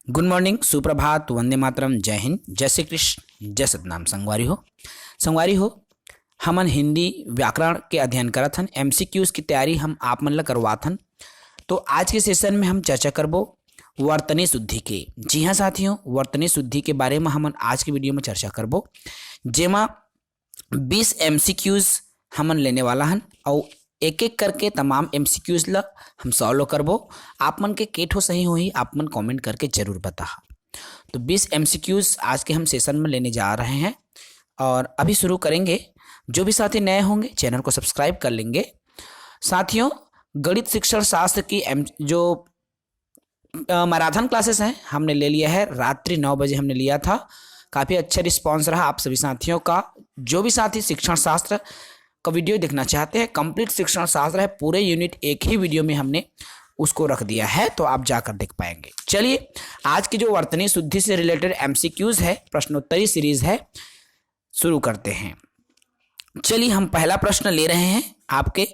Good morning, सुप्रभात, वंदे मातरम, जय हिंद, जय श्री कृष्ण, जय सतनाम। संगवारी हो हमन हिंदी व्याकरण के अध्ययन करत हन। एमसीक्यूज की तैयारी हम आप मन ला करवात हन। तो आज के सेशन में हम चर्चा करबो वर्तनी शुद्धि के। जी हाँ साथियों, वर्तनी शुद्धि के बारे में हमन आज के वीडियो में चर्चा करबो, जेमा 20 एमसीक्यूज हमन लेने वाला हन और एक एक करके तमाम एमसीक्यूज ला हम सॉल्व करबो। आप मन के केठो सही होही आप मन कमेंट करके जरूर बता। तो 20 एमसीक्यूज आज के हम सेशन में लेने जा रहे हैं और अभी शुरू करेंगे। जो भी साथी नए होंगे चैनल को सब्सक्राइब कर लेंगे। साथियों, गणित शिक्षण शास्त्र की जो मैराथन क्लासेस हैं हमने ले लिया है। रात्रि 9 बजे हमने लिया था। काफ़ी अच्छा रिस्पॉन्स रहा आप सभी साथियों का। जो भी साथी शिक्षण शास्त्र का वीडियो देखना चाहते हैं, कंप्लीट शिक्षण शास्त्र है, पूरे यूनिट एक ही वीडियो में हमने उसको रख दिया है, तो आप जाकर देख पाएंगे। चलिए, आज की जो वर्तनी शुद्धि से रिलेटेड एमसीक्यूज है, प्रश्नोत्तरी सीरीज है, शुरू करते हैं। चलिए, हम पहला प्रश्न ले रहे हैं। आपके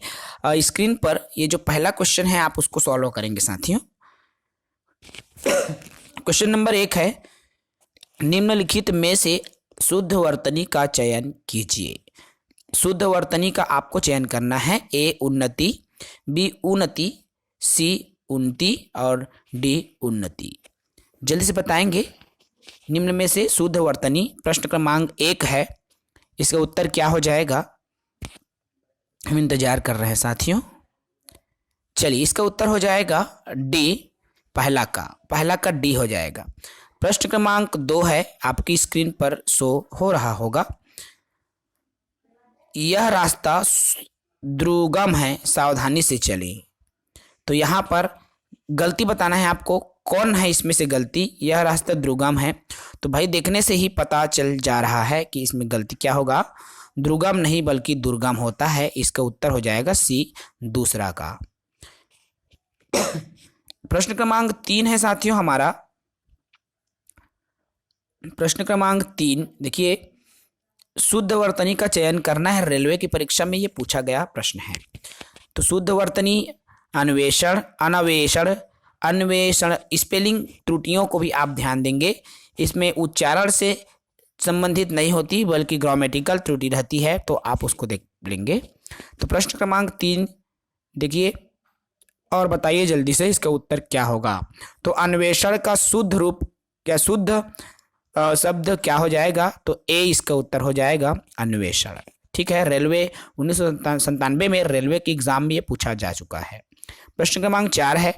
स्क्रीन पर ये जो पहला क्वेश्चन है आप उसको सॉल्व करेंगे साथियों। क्वेश्चन नंबर 1 है, निम्नलिखित में से शुद्ध वर्तनी का चयन कीजिए। शुद्ध वर्तनी का आपको चयन करना है। ए उन्नति, बी उन्नति, सी उन्नति और डी उन्नति। जल्दी से बताएंगे निम्न में से शुद्ध वर्तनी। प्रश्न क्रमांक 1 है, इसका उत्तर क्या हो जाएगा? हम इंतजार कर रहे हैं साथियों। चलिए, इसका उत्तर हो जाएगा डी, पहला का डी हो जाएगा। प्रश्न क्रमांक 2 है, आपकी स्क्रीन पर शो हो रहा होगा। यह रास्ता दुर्गम है, सावधानी से चलें। तो यहाँ पर गलती बताना है आपको, कौन है इसमें से गलती। यह रास्ता दुर्गम है, तो भाई देखने से ही पता चल जा रहा है कि इसमें गलती क्या होगा। दुर्गम नहीं बल्कि दुर्गम होता है। इसका उत्तर हो जाएगा सी, दूसरा का। प्रश्न क्रमांक 3 है साथियों हमारा। प्रश्न क्रमांक 3 देखिए, शुद्ध वर्तनी का चयन करना है। रेलवे की परीक्षा में ये पूछा गया प्रश्न है। तो शुद्ध वर्तनी अन्वेषण, अनवेषण, अन्वेषण, स्पेलिंग त्रुटियों को भी आप ध्यान देंगे। इसमें उच्चारण से संबंधित नहीं होती बल्कि ग्रामेटिकल त्रुटि रहती है, तो आप उसको देख लेंगे। तो प्रश्न क्रमांक 3 देखिए और बताइए जल्दी से इसका उत्तर क्या होगा। तो अन्वेषण का शुद्ध रूप क्या, शुद्ध शब्द क्या हो जाएगा? तो ए इसका उत्तर हो जाएगा अन्वेषण। ठीक है, रेलवे 1997 में रेलवे के एग्जाम में ये पूछा जा चुका है। प्रश्न क्रमांक 4 है,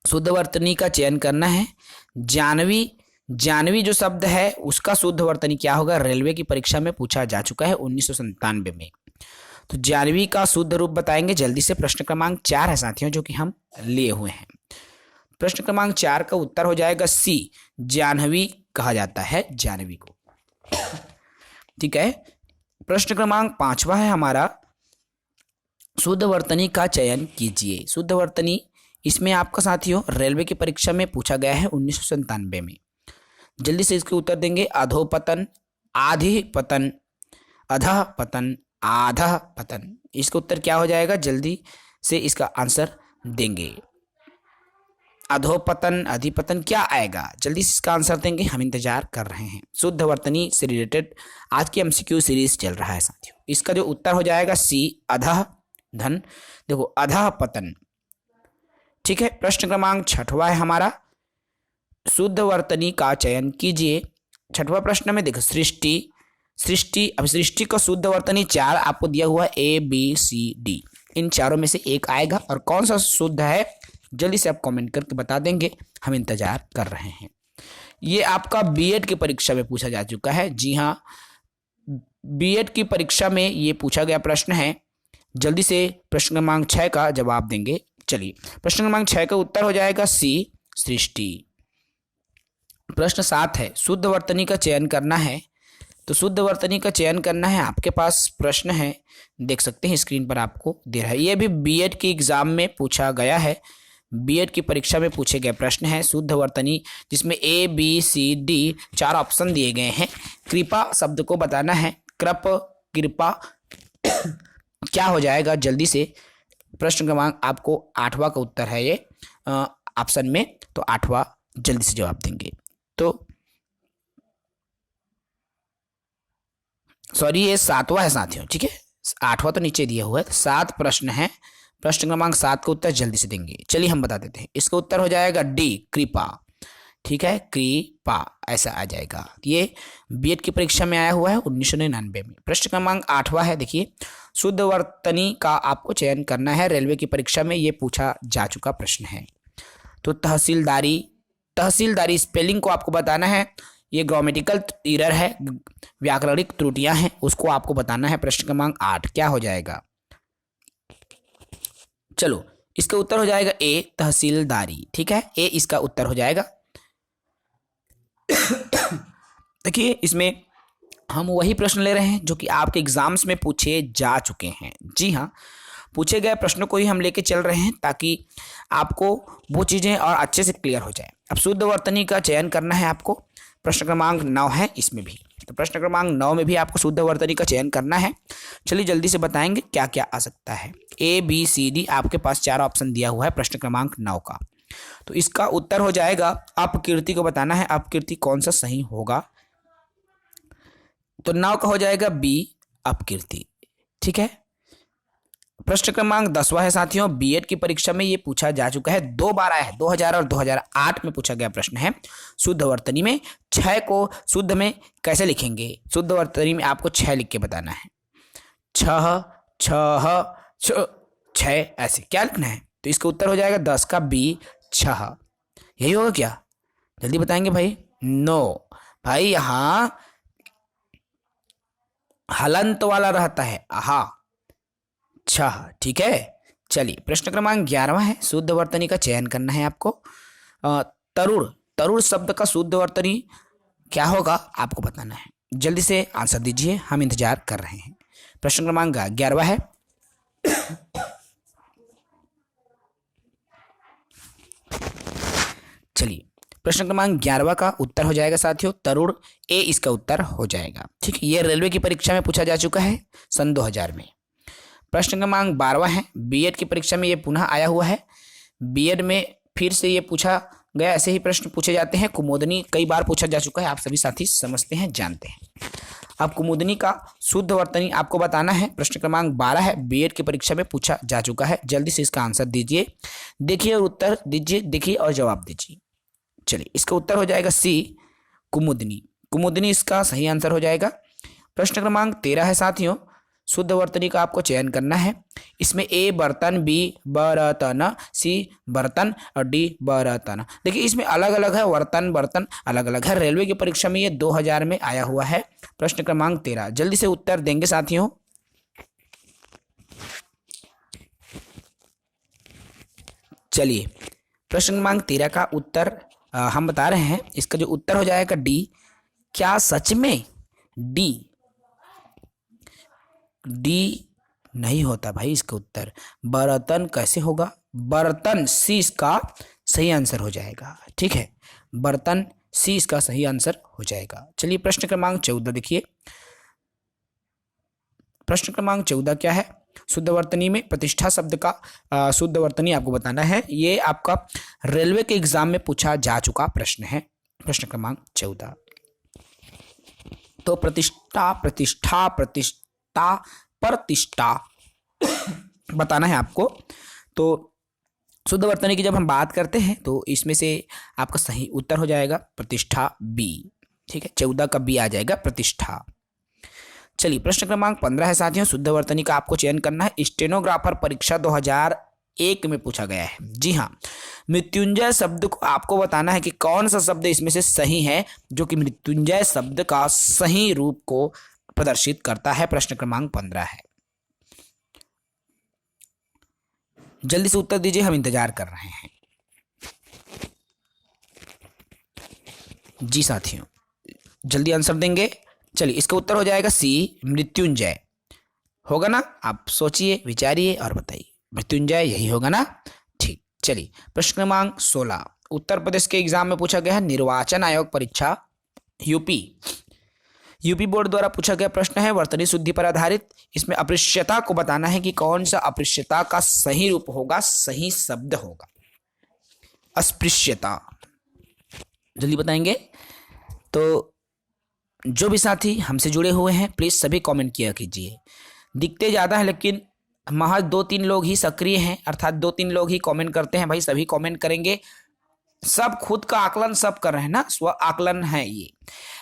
शुद्ध वर्तनी का चयन करना है। जानवी जो शब्द है उसका शुद्ध वर्तनी क्या होगा? रेलवे की परीक्षा में पूछा जा चुका है 1997 में। तो जानवी का शुद्ध रूप बताएंगे जल्दी से। प्रश्न क्रमांक 4 है साथियों जो कि हम लिए हुए हैं। प्रश्न क्रमांक 4 का उत्तर हो जाएगा सी, जाह्नवी कहा जाता है जानवी को। ठीक है, प्रश्न क्रमांक 5वां है हमारा, शुद्ध वर्तनी का चयन कीजिए। शुद्ध वर्तनी इसमें आपका साथियों रेलवे की परीक्षा में पूछा गया है 1997 में। जल्दी से इसके उत्तर देंगे। अधोपतन, आधिपतन, अधः पतन, आधा पतन। इसका उत्तर क्या हो जाएगा? जल्दी से इसका आंसर देंगे। अधोपतन, अधिपतन क्या आएगा? जल्दी से इसका आंसर देंगे, हम इंतजार कर रहे हैं। शुद्ध वर्तनी से रिलेटेड आज की एमसीक्यू सीरीज चल रहा है साथियों। इसका जो उत्तर हो जाएगा सी, अधः धन, देखो अधः पतन। ठीक है, प्रश्न क्रमांक 6वां है हमारा, शुद्ध वर्तनी का चयन कीजिए। 6वां प्रश्न में देखो, सृष्टि। अब सृष्टि का शुद्ध वर्तनी 4 आपको दिया हुआ है, ए बी सी डी। इन चारों में से एक आएगा और कौन सा शुद्ध है जल्दी से आप कमेंट करके बता देंगे, हम इंतजार कर रहे हैं। ये आपका बीएड की परीक्षा में पूछा जा चुका है। जी हाँ, बीएड की परीक्षा में ये पूछा गया प्रश्न है। जल्दी से प्रश्न क्रमांक 6 का जवाब देंगे। चलिए, प्रश्न क्रमांक 6 का उत्तर हो जाएगा सी, सृष्टि। प्रश्न 7 है, शुद्ध वर्तनी का चयन करना है। तो शुद्ध वर्तनी का चयन करना है, आपके पास प्रश्न है, देख सकते हैं स्क्रीन पर आपको दे रहा है। ये भी बीएड के एग्जाम में पूछा गया है। बीएड की परीक्षा में पूछे गए प्रश्न है शुद्ध वर्तनी, जिसमें A B C D 4 option दिए गए हैं। कृपा शब्द को बताना है। कृपा क्या हो जाएगा? जल्दी से प्रश्न क्रमांक आपको 8वां का उत्तर है ये ऑप्शन में, तो 8वां जल्दी से जवाब देंगे। तो सॉरी, ये 7वां है साथियों, ठीक है, 8वां तो नीचे दिया हुआ है। 7 प्रश्न है, प्रश्न क्रमांक 7 का उत्तर जल्दी से देंगे। चलिए हम बता देते हैं, इसका उत्तर हो जाएगा डी, कृपा। ठीक है, कृपा ऐसा आ जाएगा। ये बीएड की परीक्षा में आया हुआ है 1999 में। प्रश्न क्रमांक 8वां है, देखिए, शुद्ध वर्तनी का आपको चयन करना है। रेलवे की परीक्षा में ये पूछा जा चुका प्रश्न है। तो तहसीलदारी, तहसीलदारी स्पेलिंग को आपको बताना है। ये ग्रामेटिकल एरर है, व्याकरणिक त्रुटियां हैं, उसको आपको बताना है। प्रश्न क्रमांक 8 क्या हो जाएगा? चलो, इसका उत्तर हो जाएगा ए, तहसीलदारी। ठीक है, ए इसका उत्तर हो जाएगा। देखिए, इसमें हम वही प्रश्न ले रहे हैं जो कि आपके एग्जाम्स में पूछे जा चुके हैं। जी हाँ, पूछे गए प्रश्नों को ही हम लेके चल रहे हैं ताकि आपको वो चीज़ें और अच्छे से क्लियर हो जाए। अब शुद्ध वर्तनी का चयन करना है आपको। प्रश्न क्रमांक 9 है इसमें भी, तो प्रश्न क्रमांक 9 में भी आपको शुद्ध वर्तनी का चयन करना है। चलिए जल्दी से बताएंगे क्या क्या आ सकता है। ए बी सी डी आपके पास 4 ऑप्शन दिया हुआ है प्रश्न क्रमांक 9 का। तो इसका उत्तर हो जाएगा, अपकीर्ति को बताना है, अपकीर्ति कौन सा सही होगा। तो 9 का हो जाएगा बी, अपकीर्ति। ठीक है, प्रश्न क्रमांक 10वां है साथियों, बीएड की परीक्षा में ये पूछा जा चुका है, 2 बार आया है, 2000 और 2008 में पूछा गया प्रश्न है। शुद्ध वर्तनी में 6 को शुद्ध में कैसे लिखेंगे? शुद्ध वर्तनी में आपको 6 लिख के बताना है। 6 6 6 ऐसे क्या लिखना है? तो इसका उत्तर हो जाएगा 10 का बी, 6। यही होगा क्या? जल्दी बताएंगे भाई। नो भाई, यहाँ हलंत वाला रहता है, आहा, 6। ठीक है, चलिए प्रश्न क्रमांक 11वां है, शुद्ध वर्तनी का चयन करना है आपको। तरुण, तरुण शब्द का शुद्ध वर्तनी क्या होगा आपको बताना है। जल्दी से आंसर दीजिए, हम इंतजार कर रहे हैं। प्रश्न क्रमांक 11वां है। चलिए, प्रश्न क्रमांक 11वां का उत्तर हो जाएगा साथियों तरुण, ए इसका उत्तर हो जाएगा। ठीक है, ये रेलवे की परीक्षा में पूछा जा चुका है सन 2000 में। प्रश्न क्रमांक 12वां है, बीएड की परीक्षा में ये पुनः आया हुआ है। बीएड में फिर से ये पूछा गया, ऐसे ही प्रश्न पूछे जाते हैं। कुमुदनी कई बार पूछा जा चुका है, आप सभी साथी समझते हैं, जानते हैं। अब कुमुदनी का शुद्ध वर्तनी आपको बताना है। प्रश्न क्रमांक 12 है, बीएड की परीक्षा में पूछा जा चुका है। जल्दी से इसका आंसर दीजिए, देखिए और उत्तर दीजिए, देखिए और जवाब दीजिए। चलिए, इसका उत्तर हो जाएगा सी, कुमुदनी। कुमुदनी इसका सही आंसर हो जाएगा। प्रश्न क्रमांक 13 है साथियों, शुद्ध वर्तनी का आपको चयन करना है। इसमें ए बर्तन, बी बर्तन, सी बर्तन और डी बर्तन। देखिए, इसमें अलग अलग है, वर्तन बर्तन अलग अलग है। रेलवे की परीक्षा में ये 2000 में आया हुआ है। प्रश्न क्रमांक 13, जल्दी से उत्तर देंगे साथियों। चलिए, प्रश्न क्रमांक 13 का उत्तर हम बता रहे हैं। इसका जो उत्तर हो जाएगा डी। क्या सच में डी? डी नहीं होता भाई इसका उत्तर। बर्तन कैसे होगा? बर्तन सी इसका सही आंसर हो जाएगा। ठीक है, बर्तन सी इसका सही आंसर हो जाएगा। चलिए, प्रश्न क्रमांक 14 देखिए। प्रश्न क्रमांक 14 क्या है? शुद्ध वर्तनी में प्रतिष्ठा शब्द का शुद्ध वर्तनी आपको बताना है। ये आपका रेलवे के एग्जाम में पूछा जा चुका प्रश्न है। प्रश्न क्रमांक 14, तो प्रतिष्ठा प्रतिष्ठा प्रतिष्ठा प्रतिष्ठा बताना है आपको। तो शुद्ध वर्तनी की जब हम बात करते हैं तो इसमें से आपका सही उत्तर हो जाएगा प्रतिष्ठा, बी। ठीक है, 14 का बी आ जाएगा, प्रतिष्ठा। चलिए, प्रश्न क्रमांक 15 है साथियों, शुद्ध वर्तनी का आपको चयन करना है। स्टेनोग्राफर परीक्षा 2001 में पूछा गया है। जी हाँ, मृत्युंजय शब्द को आपको बताना है कि कौन सा शब्द इसमें से सही है जो कि मृत्युंजय शब्द का सही रूप को प्रदर्शित करता है। प्रश्न क्रमांक 15 है, जल्दी से उत्तर दीजिए, हम इंतजार कर रहे हैं। जी साथियों, जल्दी आंसर देंगे। चलिए, इसका उत्तर हो जाएगा सी, मृत्युंजय होगा ना? आप सोचिए, विचारिए और बताइए। मृत्युंजय यही होगा ना? ठीक। चलिए, प्रश्न क्रमांक 16 उत्तर प्रदेश के एग्जाम में पूछा गया है। निर्वाचन आयोग परीक्षा यूपी बोर्ड द्वारा पूछा गया प्रश्न है, वर्तनी शुद्धि पर आधारित। इसमें अपृश्यता को बताना है कि कौन सा अपृश्यता का सही रूप होगा, सही शब्द होगा। अस्पृश्यता, जल्दी बताएंगे। तो जो भी साथी हमसे जुड़े हुए हैं प्लीज़ सभी कमेंट किया कीजिए। दिखते ज़्यादा है लेकिन महज 2-3 लोग ही सक्रिय हैं, अर्थात 2-3 लोग ही कमेंट करते हैं। भाई सभी कमेंट करेंगे, सब खुद का आकलन सब कर रहे हैं ना, स्व आकलन है ये।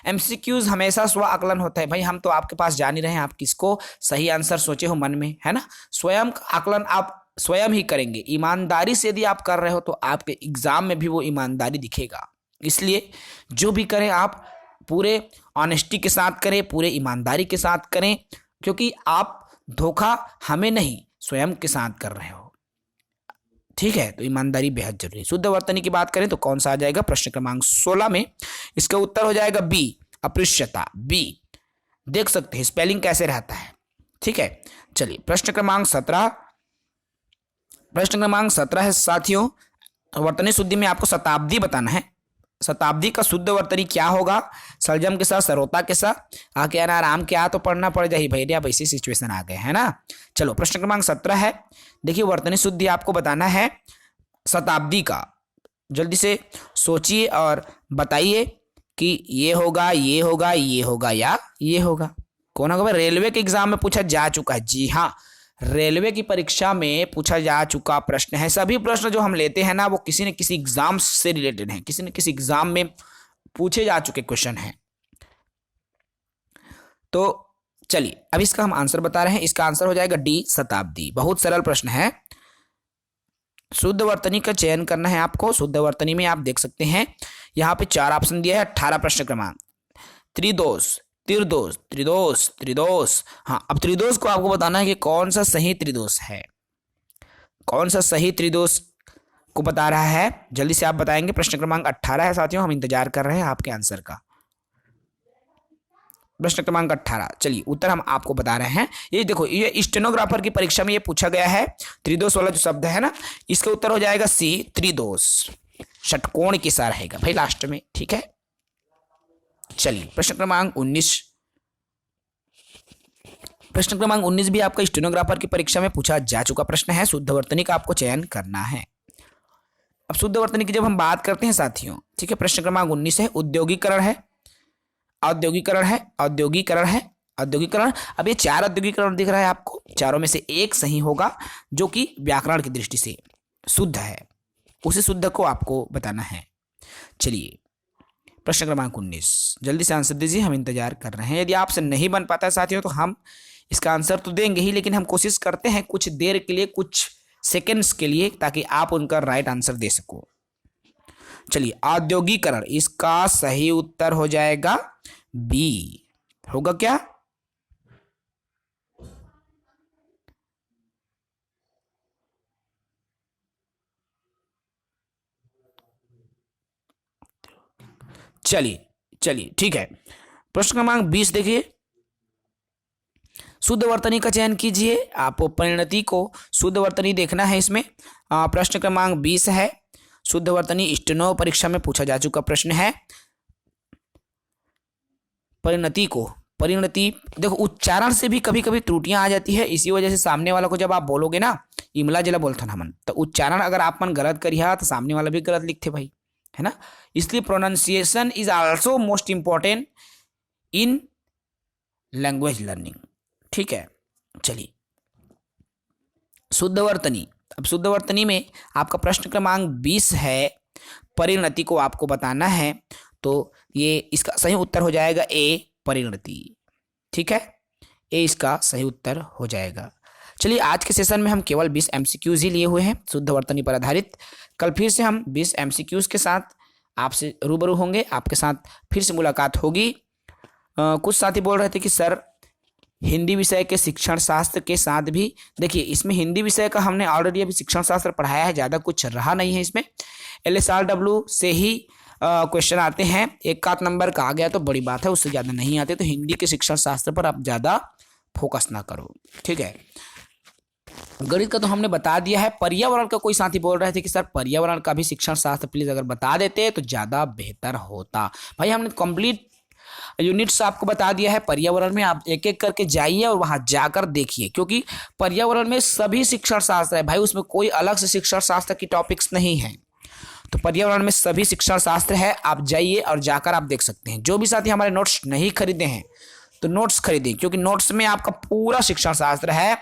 एमसीक्यूज हमेशा स्व आकलन होता है। भाई हम तो आपके पास जान ही रहे हैं, आप किसको सही आंसर सोचे हो मन में, है ना। स्वयं आकलन आप स्वयं ही करेंगे। ईमानदारी से यदि आप कर रहे हो तो आपके एग्जाम में भी वो ईमानदारी दिखेगा। इसलिए जो भी करें आप पूरे ऑनेस्टी के साथ करें, पूरे ईमानदारी के साथ करें, क्योंकि आप धोखा हमें नहीं स्वयं के साथ कर रहे हो। ठीक है, तो ईमानदारी बेहद जरूरी है। शुद्ध वर्तनी की बात करें तो कौन सा आ जाएगा प्रश्न क्रमांक 16 में, इसका उत्तर हो जाएगा बी, अपृश्यता। बी देख सकते हैं स्पेलिंग कैसे रहता है। ठीक है, चलिए प्रश्न क्रमांक 17। प्रश्न क्रमांक 17 है साथियों, वर्तनी शुद्धि में आपको शताब्दी बताना है। शताब्दी का शुद्ध वर्तनी क्या होगा, सलजम के साथ सरोता के साथ आके ना आराम के आ तो पढ़ना पड़ जाए भैया, अब ऐसी सिचुएशन आ गए है ना। चलो प्रश्न क्रमांक 17 है, देखिए वर्तनी शुद्धि आपको बताना है शताब्दी का। जल्दी से सोचिए और बताइए कि ये होगा, ये होगा, ये होगा या ये होगा, कौन होगा। रेलवे के एग्जाम में पूछा जा चुका है, जी हाँ, रेलवे की परीक्षा में पूछा जा चुका प्रश्न है। सभी प्रश्न जो हम लेते हैं ना वो किसी न किसी एग्जाम से रिलेटेड हैं, किसी न किसी एग्जाम में पूछे जा चुके क्वेश्चन हैं। तो चलिए अब इसका हम आंसर बता रहे हैं। इसका आंसर हो जाएगा डी, शताब्दी। बहुत सरल प्रश्न है। शुद्ध वर्तनी का चयन करना है आपको। शुद्ध वर्तनी में आप देख सकते हैं यहाँ पे 4 ऑप्शन दिया है। 18 प्रश्न क्रमांक, त्रिदोष, त्रिदोष, त्रिदोष, त्रिदोष। हाँ, अब त्रिदोष को आपको बताना है कि कौन सा सही त्रिदोष है, कौन सा सही त्रिदोष को बता रहा है। जल्दी से आप बताएंगे। प्रश्न क्रमांक 18 है साथियों, हम इंतजार कर रहे हैं आपके आंसर का। प्रश्न क्रमांक 18, चलिए उत्तर हम आपको बता रहे हैं। ये देखो, ये स्टेनोग्राफर की परीक्षा में ये पूछा गया है। त्रिदोष वाला जो शब्द है ना, इसका उत्तर हो जाएगा सी, त्रिदोष। षटकोण के साथ रहेगा भाई लास्ट में। ठीक है, चलिए प्रश्न क्रमांक 19। प्रश्न क्रमांक 19 भी आपका स्टेनोग्राफर की परीक्षा में पूछा जा चुका प्रश्न है। शुद्ध वर्तनी का आपको चयन करना है। अब शुद्ध वर्तनी की जब हम बात करते हैं साथियों, ठीक है, प्रश्न क्रमांक 19 है, उद्योगीकरण है, औद्योगिकरण है, औद्योगिकरण है, औद्योगिकरण। अब ये 4 औद्योगिकरण दिख रहा है आपको, चारों में से एक सही होगा जो कि व्याकरण की दृष्टि से शुद्ध है, उसी शुद्ध को आपको बताना है। चलिए प्रश्न क्रमांक 19, जल्दी से आंसर दीजिए, हम इंतजार कर रहे हैं। यदि आपसे नहीं बन पाता है साथियों तो हम इसका आंसर तो देंगे ही, लेकिन हम कोशिश करते हैं कुछ देर के लिए, कुछ सेकंड्स के लिए, ताकि आप उनका राइट आंसर दे सको। चलिए औद्योगिकरण, इसका सही उत्तर हो जाएगा बी। होगा क्या, चलिए चलिए ठीक है। प्रश्न क्रमांक 20 देखिए, शुद्ध वर्तनी का चयन कीजिए। आप परिणति को शुद्ध वर्तनी देखना है इसमें। प्रश्न क्रमांक 20 है, शुद्ध वर्तनी स्टेनो परीक्षा में पूछा जा चुका प्रश्न है। परिणति को, परिणति देखो उच्चारण से भी कभी कभी त्रुटियां आ जाती है, इसी वजह से सामने वाला को जब आप बोलोगे ना इमला जिला बोलता ना मन, तो उच्चारण अगर आप मन गलत करिए तो सामने वाला भी गलत लिखते भाई, है ना। इसलिए pronunciation is also most important in language learning. ठीक है, चलिए शुद्ध वर्तनी। अब शुद्ध वर्तनी में आपका प्रश्न क्रमांक 20 है, परिणति को आपको बताना है। तो ये इसका सही उत्तर हो जाएगा ए, परिणति। ठीक है, ए इसका सही उत्तर हो जाएगा। चलिए आज के सेशन में हम केवल 20 एमसीक्यूज ही लिए हुए हैं शुद्ध वर्तनी पर आधारित। कल फिर से हम 20 एमसीक्यूज के साथ आपसे रूबरू होंगे, आपके साथ फिर से मुलाकात होगी। कुछ साथी बोल रहे थे कि सर हिंदी विषय के शिक्षण शास्त्र के साथ भी, देखिए इसमें हिंदी विषय का हमने ऑलरेडी अभी शिक्षण शास्त्र पढ़ाया है, ज़्यादा कुछ रहा नहीं है इसमें। LSRW से ही क्वेश्चन आते हैं, 1 नंबर का आ गया तो बड़ी बात है, उससे ज़्यादा नहीं आते। तो हिंदी के शिक्षण शास्त्र पर आप ज़्यादा फोकस ना करो। ठीक है, गणित का तो हमने बता दिया है। पर्यावरण का कोई साथी बोल रहे थे कि सर पर्यावरण का भी शिक्षण शास्त्र प्लीज़ अगर बता देते तो ज़्यादा बेहतर होता। भाई हमने कंप्लीट यूनिट्स आपको बता दिया है। पर्यावरण में आप एक एक करके जाइए और वहां जाकर देखिए, क्योंकि पर्यावरण में सभी शिक्षण शास्त्र है भाई, उसमें कोई अलग से शिक्षण शास्त्र की टॉपिक्स नहीं है। तो पर्यावरण में सभी शिक्षण शास्त्र है, आप जाइए और जाकर आप देख सकते हैं। जो भी साथी हमारे नोट्स नहीं खरीदे हैं तो नोट्स खरीदें, क्योंकि नोट्स में आपका पूरा शिक्षण शास्त्र है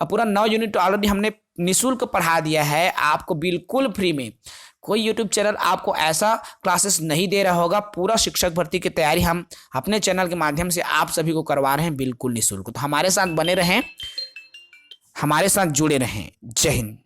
और पूरा 9 यूनिट ऑलरेडी हमने निःशुल्क पढ़ा दिया है आपको, बिल्कुल फ्री में। कोई यूट्यूब चैनल आपको ऐसा क्लासेस नहीं दे रहा होगा। पूरा शिक्षक भर्ती की तैयारी हम अपने चैनल के माध्यम से आप सभी को करवा रहे हैं, बिल्कुल निःशुल्क। तो हमारे साथ बने रहें, हमारे साथ जुड़े रहें। जय हिंद।